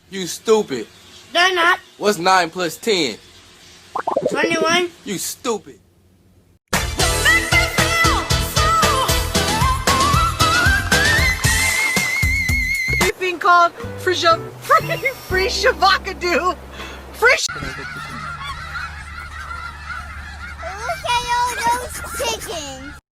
You stupid. They're not. What's 9 plus 10? 21. You stupid. Being called free shavakadoo. Look at all those chickens.